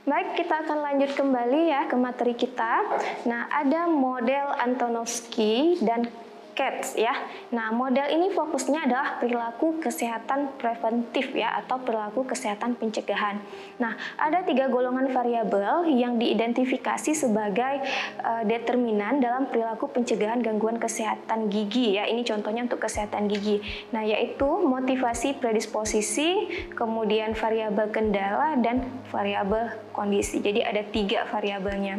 Baik, kita akan lanjut kembali ya ke materi kita. Nah, ada model Antonovsky dan Katz ya. Nah, model ini fokusnya adalah perilaku kesehatan preventif ya, atau perilaku kesehatan pencegahan. Nah, ada 3 golongan variabel yang diidentifikasi sebagai determinan dalam perilaku pencegahan gangguan kesehatan gigi ya. Ini contohnya untuk kesehatan gigi. Nah, yaitu motivasi predisposisi, kemudian variabel kendala, dan variabel kondisi. Jadi ada 3 variabelnya.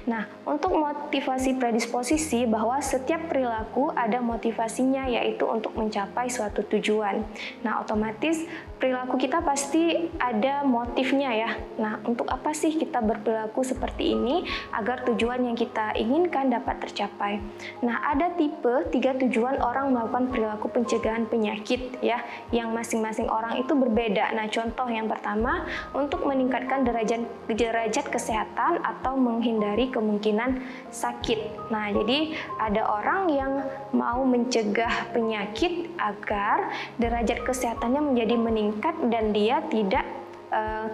Nah, untuk motivasi predisposisi, bahwa setiap perilaku ada motivasinya, yaitu untuk mencapai suatu tujuan. Nah, otomatis perilaku kita pasti ada motifnya ya. Nah, untuk apa sih kita berperilaku seperti ini agar tujuan yang kita inginkan dapat tercapai. Nah, ada tipe 3 tujuan orang melakukan perilaku pencegahan penyakit ya, yang masing-masing orang itu berbeda. Nah, contoh yang pertama, untuk meningkatkan derajat kesehatan atau menghindari kemungkinan sakit. Nah, jadi ada orang yang mau mencegah penyakit agar derajat kesehatannya menjadi meningkat dan dia tidak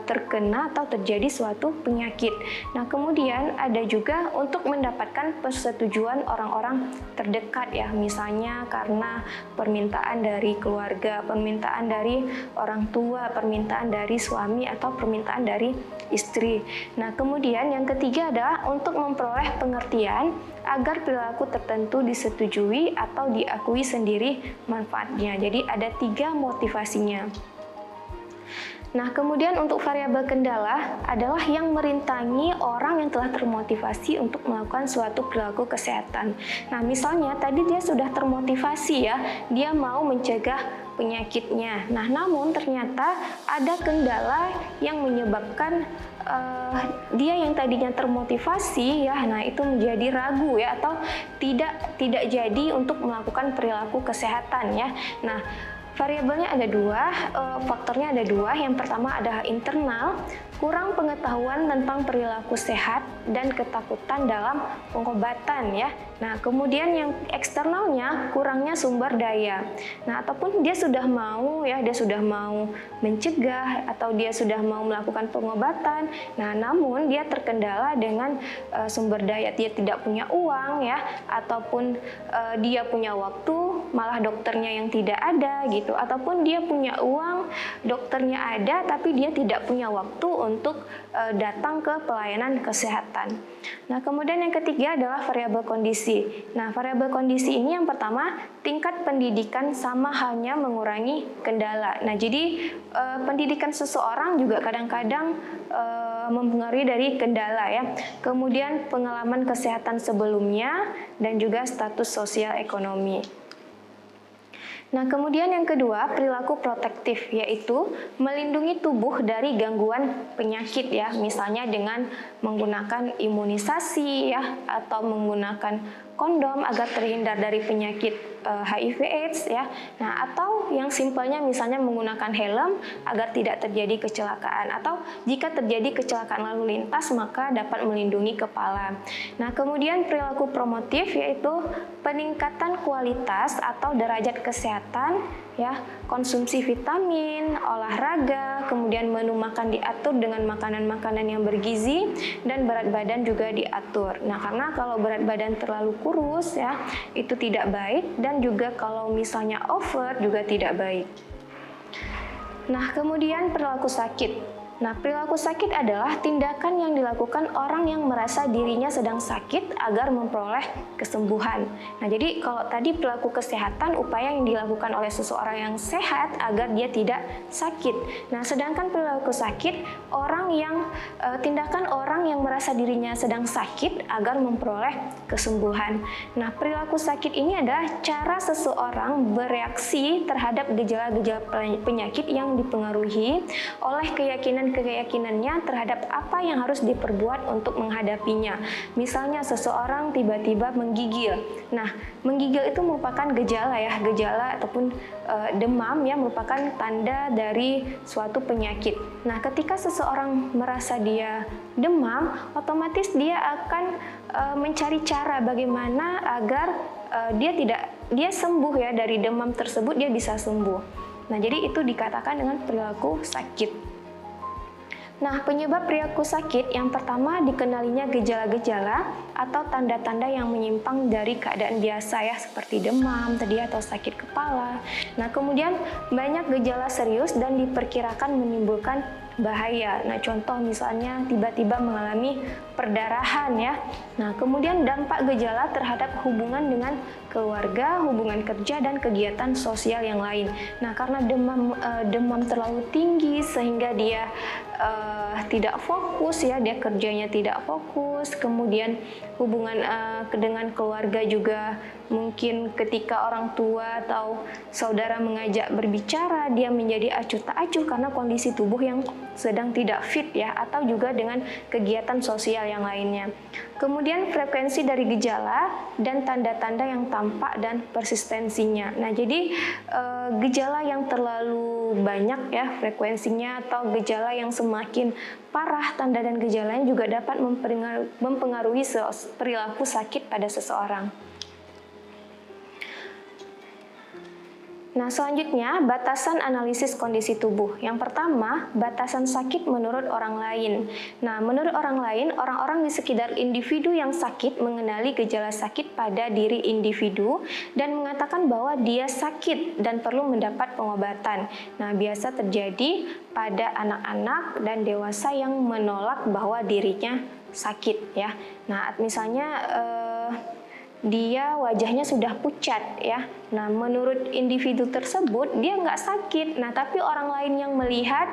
terkena atau terjadi suatu penyakit. Nah, kemudian ada juga untuk mendapatkan persetujuan orang-orang terdekat ya, misalnya karena permintaan dari keluarga, permintaan dari orang tua, permintaan dari suami, atau permintaan dari istri. Nah, kemudian yang ketiga adalah untuk memperoleh pengertian agar perilaku tertentu disetujui atau diakui sendiri manfaatnya. Jadi ada 3 motivasinya. Nah, kemudian untuk variabel kendala adalah yang merintangi orang yang telah termotivasi untuk melakukan suatu perilaku kesehatan. Nah, misalnya tadi dia sudah termotivasi ya, dia mau mencegah penyakitnya. Nah, namun ternyata ada kendala yang menyebabkan dia yang tadinya termotivasi ya, nah itu menjadi ragu ya, atau tidak jadi untuk melakukan perilaku kesehatan ya. Nah, variabelnya ada 2, faktornya ada 2. Yang pertama adalah internal, kurang pengetahuan tentang perilaku sehat dan ketakutan dalam pengobatan ya. Nah, kemudian yang eksternalnya kurangnya sumber daya. Nah, ataupun dia sudah mau ya, dia sudah mau mencegah atau dia sudah mau melakukan pengobatan. Nah, namun dia terkendala dengan sumber daya. Dia tidak punya uang ya, ataupun dia punya waktu, malah dokternya yang tidak ada gitu. Ataupun dia punya uang, dokternya ada, tapi dia tidak punya waktu untuk datang ke pelayanan kesehatan. Nah, kemudian yang ketiga adalah variabel kondisi. Nah, variabel kondisi ini yang pertama, tingkat pendidikan sama halnya mengurangi kendala. Nah, jadi pendidikan seseorang juga kadang-kadang mempengaruhi dari kendala ya. Kemudian pengalaman kesehatan sebelumnya dan juga status sosial ekonomi. Nah, kemudian yang kedua, perilaku protektif, yaitu melindungi tubuh dari gangguan penyakit ya, misalnya dengan menggunakan imunisasi ya, atau menggunakan kondom agar terhindar dari penyakit HIV/AIDS ya. Nah, atau yang simpelnya misalnya menggunakan helm agar tidak terjadi kecelakaan, atau jika terjadi kecelakaan lalu lintas maka dapat melindungi kepala. Nah, kemudian perilaku promotif yaitu peningkatan kualitas atau derajat kesehatan ya, konsumsi vitamin, olahraga, kemudian menu makan diatur dengan makanan-makanan yang bergizi, dan berat badan juga diatur. Nah, karena kalau berat badan terlalu kurus ya, itu tidak baik, dan juga kalau misalnya over juga tidak baik. Nah, kemudian perilaku sakit. Nah, perilaku sakit adalah tindakan yang dilakukan orang yang merasa dirinya sedang sakit agar memperoleh kesembuhan. Nah, jadi kalau tadi perilaku kesehatan, upaya yang dilakukan oleh seseorang yang sehat agar dia tidak sakit. Nah, sedangkan perilaku sakit, tindakan orang yang merasa dirinya sedang sakit agar memperoleh kesembuhan. Nah, perilaku sakit ini adalah cara seseorang bereaksi terhadap gejala-gejala penyakit yang dipengaruhi oleh keyakinannya terhadap apa yang harus diperbuat untuk menghadapinya. Misalnya seseorang tiba-tiba menggigil. Nah, menggigil itu merupakan gejala ataupun demam ya, merupakan tanda dari suatu penyakit. Nah, ketika seseorang merasa dia demam, otomatis dia akan mencari cara bagaimana agar dia sembuh ya dari demam tersebut, dia bisa sembuh. Nah, jadi itu dikatakan dengan perilaku sakit. Nah, penyebab perilaku sakit yang pertama dikenalinya gejala-gejala atau tanda-tanda yang menyimpang dari keadaan biasa ya, seperti demam tadi atau sakit kepala. Nah, kemudian banyak gejala serius dan diperkirakan menimbulkan bahaya. Nah, contoh misalnya tiba-tiba mengalami perdarahan ya. Nah, kemudian dampak gejala terhadap hubungan dengan keluarga, hubungan kerja, dan kegiatan sosial yang lain. Nah, karena demam terlalu tinggi sehingga dia tidak fokus ya, dia kerjanya tidak fokus. Kemudian hubungan dengan keluarga juga, mungkin ketika orang tua atau saudara mengajak berbicara, dia menjadi acuh tak acuh karena kondisi tubuh yang sedang tidak fit ya, atau juga dengan kegiatan sosial yang lainnya. Kemudian frekuensi dari gejala dan tanda-tanda yang tampak dan persistensinya. Nah, jadi gejala yang terlalu banyak ya frekuensinya, atau gejala yang semakin parah tanda dan gejalanya juga dapat mempengaruhi perilaku sakit pada seseorang. Nah, selanjutnya batasan analisis kondisi tubuh. Yang pertama, batasan sakit menurut orang lain. Nah, menurut orang lain, orang-orang di sekitar individu yang sakit mengenali gejala sakit pada diri individu dan mengatakan bahwa dia sakit dan perlu mendapat pengobatan. Nah, biasa terjadi pada anak-anak dan dewasa yang menolak bahwa dirinya sakit ya. Nah, misalnya dia wajahnya sudah pucat ya. Nah, menurut individu tersebut dia nggak sakit. Nah, tapi orang lain yang melihat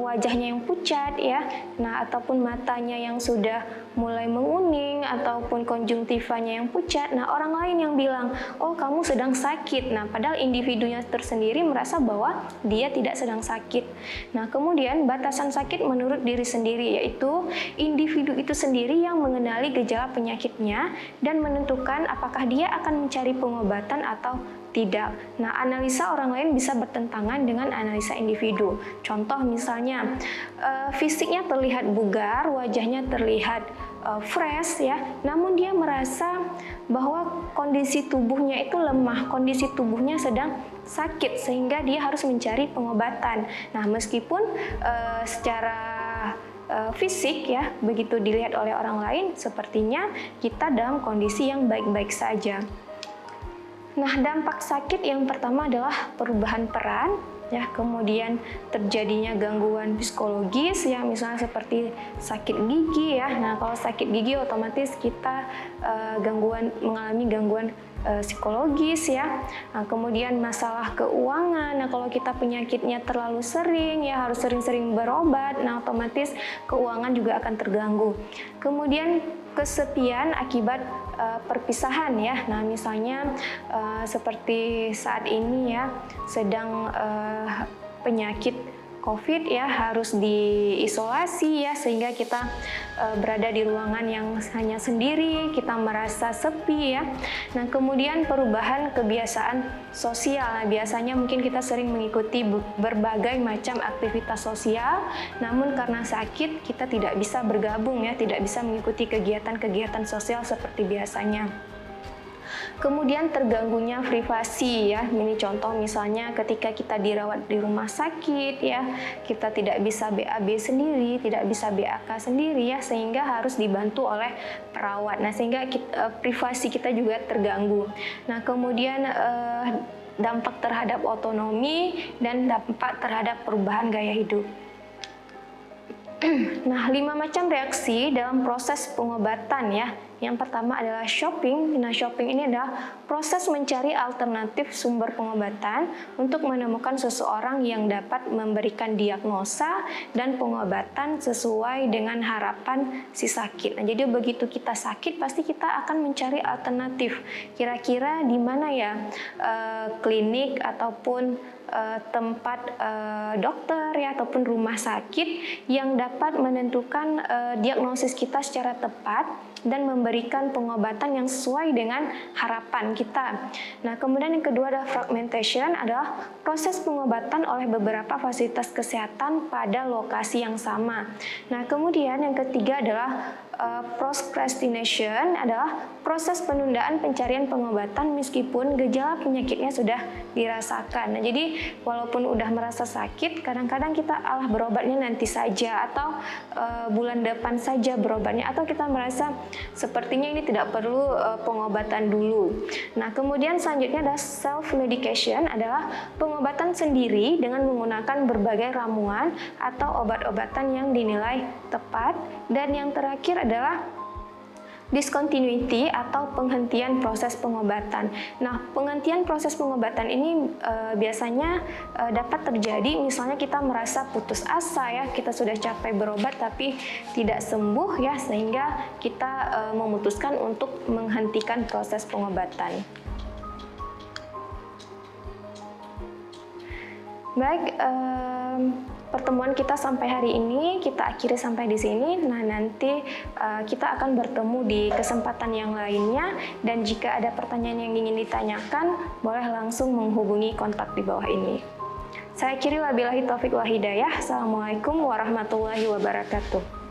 wajahnya yang pucat ya, nah ataupun matanya yang sudah mulai menguning ataupun konjungtivanya yang pucat. Nah, orang lain yang bilang, oh kamu sedang sakit. Nah, padahal individunya tersendiri merasa bahwa dia tidak sedang sakit. Nah, kemudian batasan sakit menurut diri sendiri, yaitu individu itu sendiri yang mengenali gejala penyakitnya dan menentukan apakah dia akan mencari pengobatan atau tidak. Nah, analisa orang lain bisa bertentangan dengan analisa individu. Contoh misalnya, fisiknya terlihat bugar, wajahnya terlihat fresh ya, namun dia merasa bahwa kondisi tubuhnya itu lemah, kondisi tubuhnya sedang sakit sehingga dia harus mencari pengobatan. Nah, meskipun secara fisik ya, begitu dilihat oleh orang lain, sepertinya kita dalam kondisi yang baik-baik saja. Nah, dampak sakit yang pertama adalah perubahan peran, ya, kemudian terjadinya gangguan psikologis, ya, misalnya seperti sakit gigi, ya. Nah, kalau sakit gigi otomatis kita mengalami gangguan psikologis, ya. Nah, kemudian masalah keuangan. Nah, kalau kita penyakitnya terlalu sering, ya, harus sering-sering berobat, nah otomatis keuangan juga akan terganggu. Kemudian kesepian akibat perpisahan, ya. Nah, misalnya seperti saat ini ya, sedang penyakit COVID ya, harus diisolasi ya, sehingga kita berada di ruangan yang hanya sendiri, kita merasa sepi ya. Nah, kemudian perubahan kebiasaan sosial. Nah, biasanya mungkin kita sering mengikuti berbagai macam aktivitas sosial, namun karena sakit kita tidak bisa bergabung ya, tidak bisa mengikuti kegiatan-kegiatan sosial seperti biasanya. Kemudian terganggunya privasi ya, ini contoh misalnya ketika kita dirawat di rumah sakit ya, kita tidak bisa BAB sendiri, tidak bisa BAK sendiri ya, sehingga harus dibantu oleh perawat. Nah, sehingga privasi kita juga terganggu. Nah, kemudian dampak terhadap otonomi dan dampak terhadap perubahan gaya hidup. Nah, 5 macam reaksi dalam proses pengobatan ya. Yang pertama adalah shopping. Nah, shopping ini adalah proses mencari alternatif sumber pengobatan untuk menemukan seseorang yang dapat memberikan diagnosa dan pengobatan sesuai dengan harapan si sakit. Nah, jadi begitu kita sakit pasti kita akan mencari alternatif. Kira-kira di mana ya klinik ataupun tempat dokter ya, ataupun rumah sakit yang dapat menentukan diagnosis kita secara tepat dan memberikan pengobatan yang sesuai dengan harapan kita. Nah, kemudian yang kedua adalah fragmentation, adalah proses pengobatan oleh beberapa fasilitas kesehatan pada lokasi yang sama. Nah, kemudian yang ketiga adalah procrastination adalah proses penundaan pencarian pengobatan meskipun gejala penyakitnya sudah dirasakan. Nah, jadi walaupun udah merasa sakit, kadang-kadang kita berobatnya nanti saja, atau bulan depan saja berobatnya, atau kita merasa sepertinya ini tidak perlu pengobatan dulu. Nah, kemudian selanjutnya ada self-medication, adalah pengobatan sendiri dengan menggunakan berbagai ramuan atau obat-obatan yang dinilai tepat. Dan yang terakhir adalah discontinuity atau penghentian proses pengobatan. Nah, penghentian proses pengobatan ini biasanya dapat terjadi misalnya kita merasa putus asa ya, kita sudah capek berobat tapi tidak sembuh ya, sehingga kita memutuskan untuk menghentikan proses pengobatan. Baik, pertemuan kita sampai hari ini kita akhiri sampai di sini. Nah, nanti kita akan bertemu di kesempatan yang lainnya, dan jika ada pertanyaan yang ingin ditanyakan, boleh langsung menghubungi kontak di bawah ini. Saya akhiri, wabillahi taufiq wal hidayah. Assalamualaikum warahmatullahi wabarakatuh.